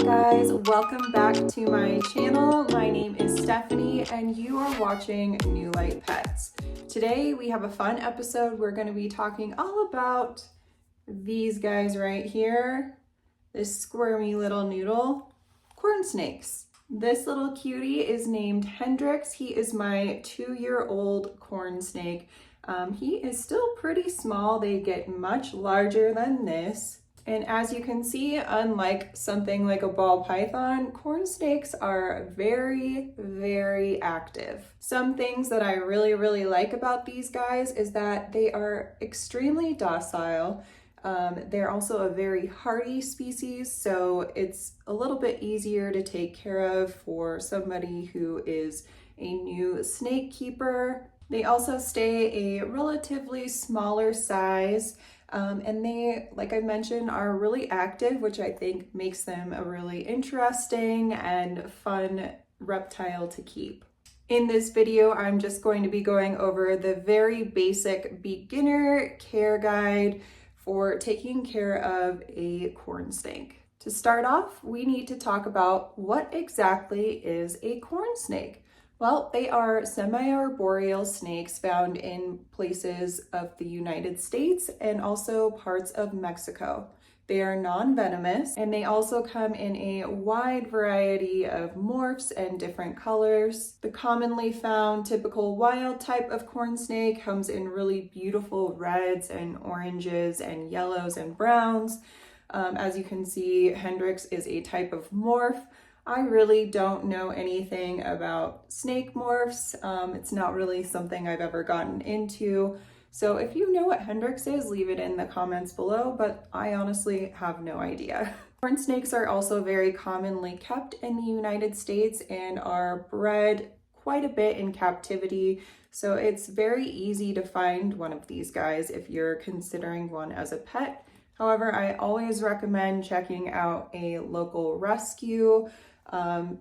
guys, welcome back to my channel. My name is Stephanie and you are watching New Light Pets. Today we have a fun episode. We're going to be talking all about these guys right here. This squirmy little noodle, corn snakes. This little cutie is named Hendrix. He is my 2-year-old corn snake. He is still pretty small. They get much larger than this. And as you can see, unlike something like a ball python, corn snakes are very, very active. Some things that I really like about these guys is that they are extremely docile. They're also a very hardy species, so it's a little bit easier to take care of for somebody who is a new snake keeper. They also stay a relatively smaller size. And they, like I mentioned, are really active, which I think makes them a really interesting and fun reptile to keep. In this video, I'm just going to be going over the very basic beginner care guide for taking care of a corn snake. To start off, we need to talk about what exactly is a corn snake. Well, they are semi-arboreal snakes found in places of the United States and also parts of Mexico. They are non-venomous and they also come in a wide variety of morphs and different colors. The commonly found typical wild type of corn snake comes in really beautiful reds and oranges and yellows and browns. As you can see, Hendrix is a type of morph. I really don't know anything about snake morphs. It's not really something I've ever gotten into. So if you know what Hendrix is, leave it in the comments below, but I honestly have no idea. Corn snakes are also very commonly kept in the United States and are bred quite a bit in captivity. So it's very easy to find one of these guys if you're considering one as a pet. However, I always recommend checking out a local rescue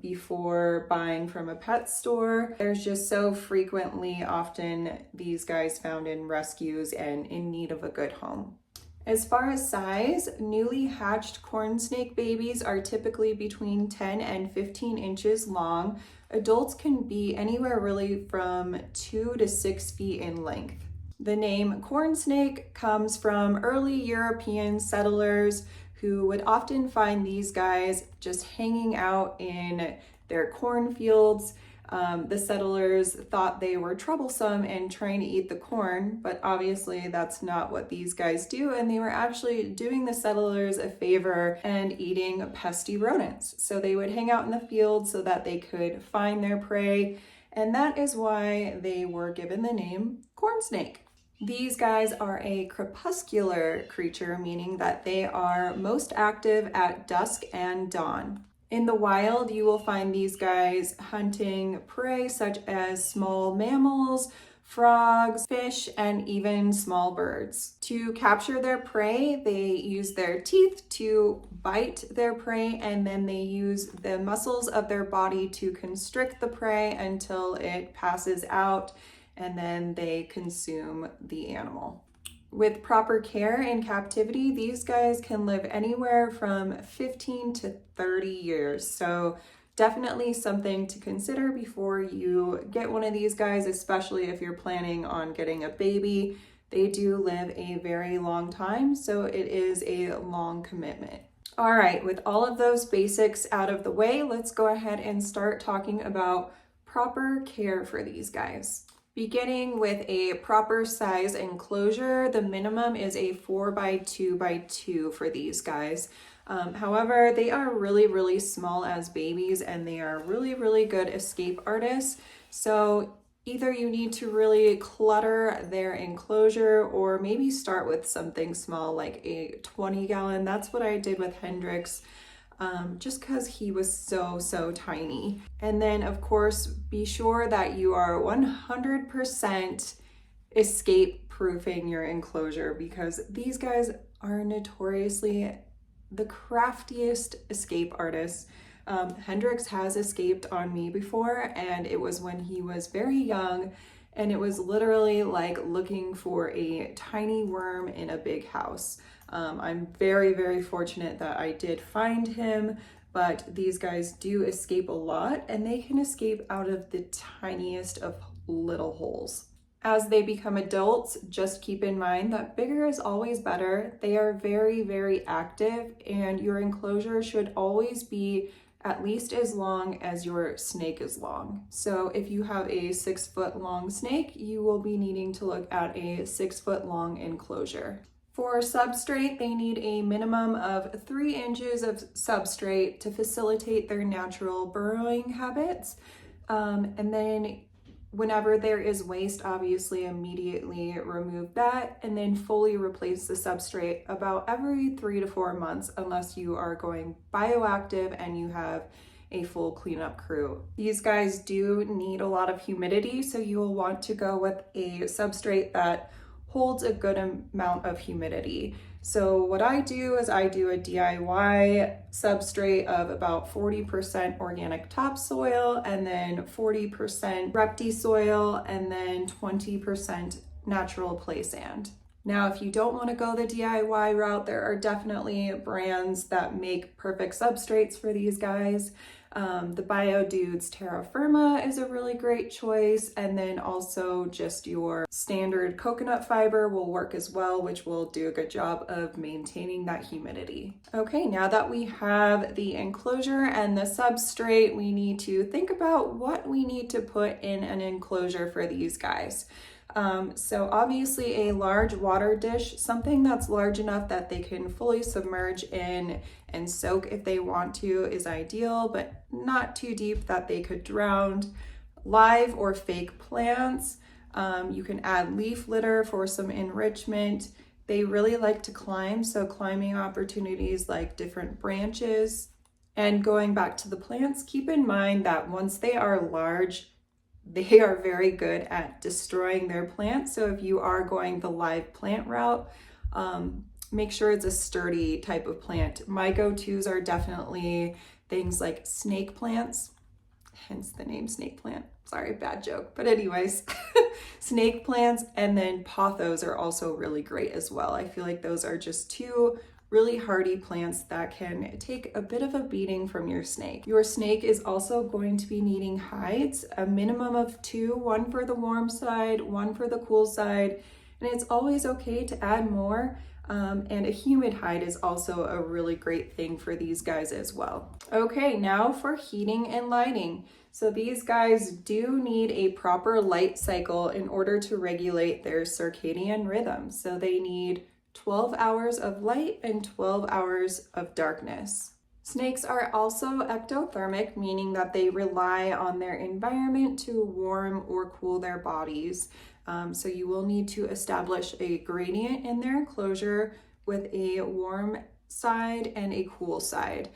before buying from a pet store. There's just so frequently often these guys found in rescues and in need of a good home. As far as size, newly hatched corn snake babies are typically between 10 and 15 inches long. Adults can be anywhere really from 2 to 6 feet in length. The name corn snake comes from early European settlers who would often find these guys just hanging out in their cornfields. The settlers thought they were troublesome and trying to eat the corn, but obviously that's not what these guys do, and they were actually doing the settlers a favor and eating pesky rodents. So they would hang out in the field so that they could find their prey, and that is why they were given the name corn snake. These guys are a crepuscular creature, meaning that they are most active at dusk and dawn. In the wild, you will find these guys hunting prey such as small mammals, frogs, fish, and even small birds. To capture their prey, they use their teeth to bite their prey, and then they use the muscles of their body to constrict the prey until it passes out, and then they consume the animal. With proper care in captivity, these guys can live anywhere from 15 to 30 years. So definitely something to consider before you get one of these guys, especially if you're planning on getting a baby. They do live a very long time, so it is a long commitment. All right, with all of those basics out of the way, let's go ahead and start talking about proper care for these guys. Beginning with a proper size enclosure, the minimum is a 4x2x2 for these guys. However, they are really small as babies and they are really good escape artists. So either you need to really clutter their enclosure or maybe start with something small like a 20-gallon. That's what I did with Hendrix. Just because he was so tiny. And then of course, be sure that you are 100% escape proofing your enclosure, because these guys are notoriously the craftiest escape artists. Hendrix has escaped on me before, and it was when he was very young, and it was literally like looking for a tiny worm in a big house. I'm very fortunate that I did find him, but these guys do escape a lot, and they can escape out of the tiniest of little holes. As they become adults, just keep in mind that bigger is always better. They are very, very active, and your enclosure should always be at least as long as your snake is long. So if you have a 6-foot long snake, you will be needing to look at a 6-foot long enclosure. For substrate, they need a minimum of 3 inches of substrate to facilitate their natural burrowing habits. And then whenever there is waste, obviously immediately remove that and then fully replace the substrate about every 3 to 4 months, unless you are going bioactive and you have a full cleanup crew. These guys do need a lot of humidity, so you will want to go with a substrate that holds a good amount of humidity. So what I do is I do a DIY substrate of about 40% organic topsoil, and then 40% Repti soil, and then 20% natural play sand. Now, if you don't want to go the DIY route, there are definitely brands that make perfect substrates for these guys. The BioDudes Terra Firma is a really great choice, and then also just your standard coconut fiber will work as well, which will do a good job of maintaining that humidity. Okay, now that we have the enclosure and the substrate, we need to think about what we need to put in an enclosure for these guys. So obviously a large water dish, something that's large enough that they can fully submerge in and soak if they want to, is ideal, but not too deep that they could drown. Live or fake plants. You can add leaf litter for some enrichment. They really like to climb, so climbing opportunities like different branches. And going back to the plants, keep in mind that once they are large, they are very good at destroying their plants. So if you are going the live plant route, make sure it's a sturdy type of plant. My go-tos are definitely things like snake plants, hence the name snake plant. Sorry, bad joke. But anyways, snake plants, and then pothos are also really great as well. I feel like those are just two really hardy plants that can take a bit of a beating from your snake. Your snake is also going to be needing hides, a minimum of 2, one for the warm side, one for the cool side, and it's always okay to add more. And a humid hide is also a really great thing for these guys as well. Okay, now for heating and lighting. So these guys do need a proper light cycle in order to regulate their circadian rhythm. So they need 12 hours of light and 12 hours of darkness. Snakes are also ectothermic, meaning that they rely on their environment to warm or cool their bodies. So you will need to establish a gradient in their enclosure with a warm side and a cool side.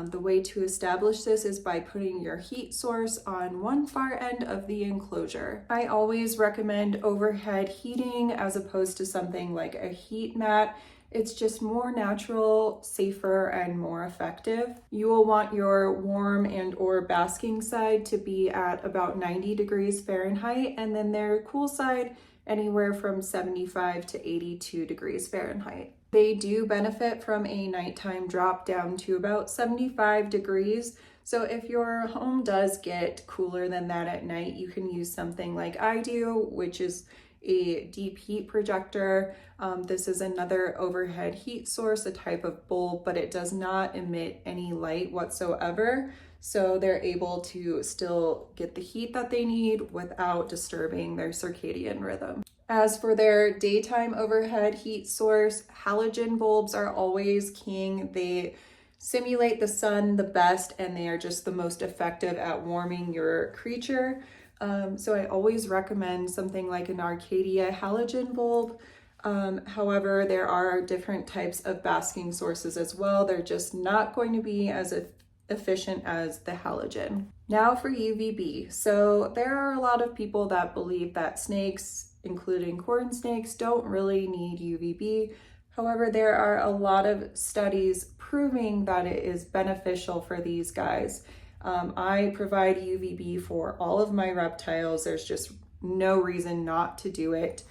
The way to establish this is by putting your heat source on one far end of the enclosure. I always recommend overhead heating as opposed to something like a heat mat. It's just more natural, safer, and more effective. You will want your warm and or basking side to be at about 90 degrees Fahrenheit, and then their cool side anywhere from 75 to 82 degrees Fahrenheit. They do benefit from a nighttime drop down to about 75 degrees. So if your home does get cooler than that at night, you can use something like I do, which is a deep heat projector. This is another overhead heat source, a type of bulb, but it does not emit any light whatsoever. So they're able to still get the heat that they need without disturbing their circadian rhythm. As for their daytime overhead heat source, halogen bulbs are always king. They simulate the sun the best, and they are just the most effective at warming your creature. So I always recommend something like an Arcadia halogen bulb. However, there are different types of basking sources as well. They're just not going to be as efficient as the halogen. Now for UVB. So there are a lot of people that believe that snakes, including corn snakes, don't really need UVB. However, there are a lot of studies proving that it is beneficial for these guys. I provide UVB for all of my reptiles. There's just no reason not to do it.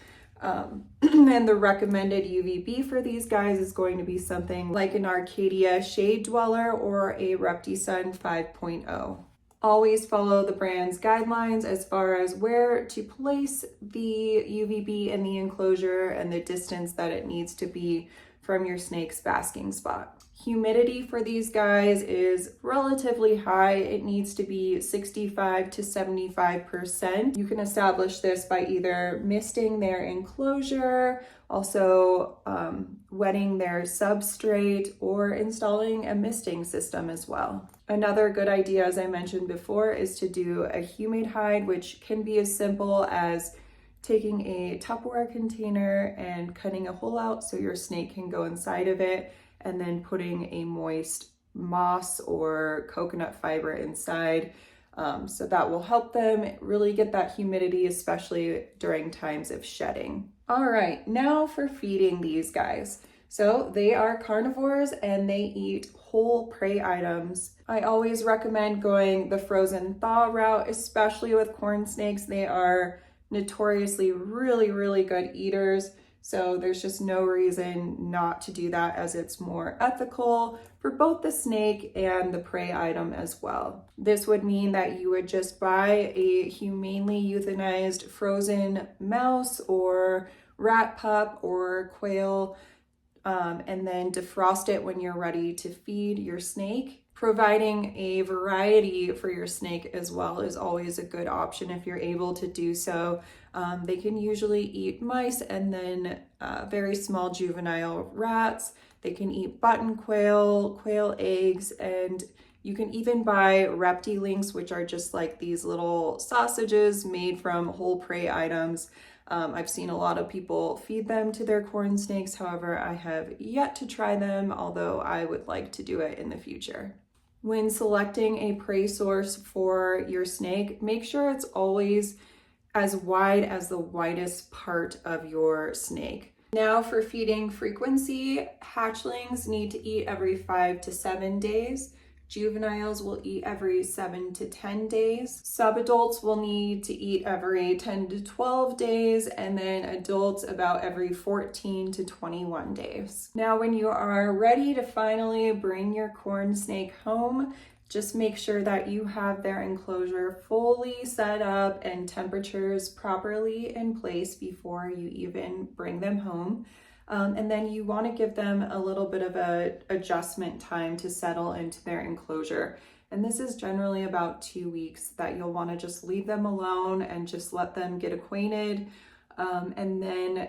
And the recommended UVB for these guys is going to be something like an Arcadia Shade Dweller or a Reptisun 5.0. Always follow the brand's guidelines as far as where to place the UVB in the enclosure and the distance that it needs to be from your snake's basking spot. Humidity for these guys is relatively high. It needs to be 65 to 75%. You can establish this by either misting their enclosure, also wetting their substrate, or installing a misting system as well. Another good idea, as I mentioned before, is to do a humid hide, which can be as simple as taking a Tupperware container and cutting a hole out so your snake can go inside of it, and then putting a moist moss or coconut fiber inside. So that will help them really get that humidity, especially during times of shedding. All right, now for feeding these guys. So they are carnivores and they eat whole prey items. I always recommend going the frozen thaw route, especially with corn snakes. They are notoriously really good eaters. So there's just no reason not to do that, as it's more ethical for both the snake and the prey item as well. This would mean that you would just buy a humanely euthanized frozen mouse or rat pup or quail, and then defrost it when you're ready to feed your snake. Providing a variety for your snake as well is always a good option if you're able to do so. They can usually eat mice and then very small juvenile rats. They can eat button quail, quail eggs, and you can even buy Reptilinks, which are just like these little sausages made from whole prey items. I've seen a lot of people feed them to their corn snakes. However, I have yet to try them, although I would like to do it in the future. When selecting a prey source for your snake, make sure it's always as wide as the widest part of your snake. Now for feeding frequency, hatchlings need to eat every 5 to 7 days. Juveniles will eat every 7 to 10 days. Subadults will need to eat every 10 to 12 days, and then adults about every 14 to 21 days. Now, when you are ready to finally bring your corn snake home, just make sure that you have their enclosure fully set up and temperatures properly in place before you even bring them home. And then you want to give them a little bit of a adjustment time to settle into their enclosure. And this is generally about 2 weeks that you'll want to just leave them alone and just let them get acquainted. And then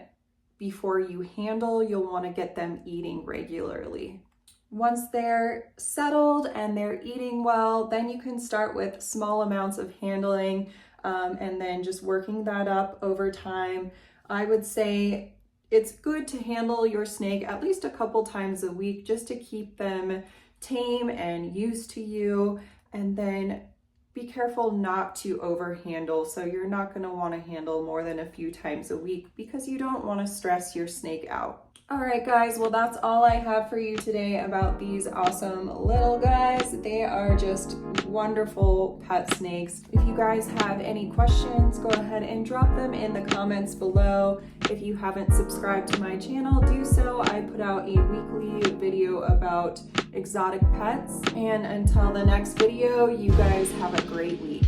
before you handle, you'll want to get them eating regularly. Once they're settled and they're eating well, then you can start with small amounts of handling, and then just working that up over time. I would say it's good to handle your snake at least a couple times a week just to keep them tame and used to you. And then be careful not to overhandle. So you're not going to want to handle more than a few times a week because you don't want to stress your snake out. All right, guys, well, that's all I have for you today about these awesome little guys. They are just wonderful pet snakes. If you guys have any questions, go ahead and drop them in the comments below. If you haven't subscribed to my channel, do so. I put out a weekly video about exotic pets. And until the next video, you guys have a great week.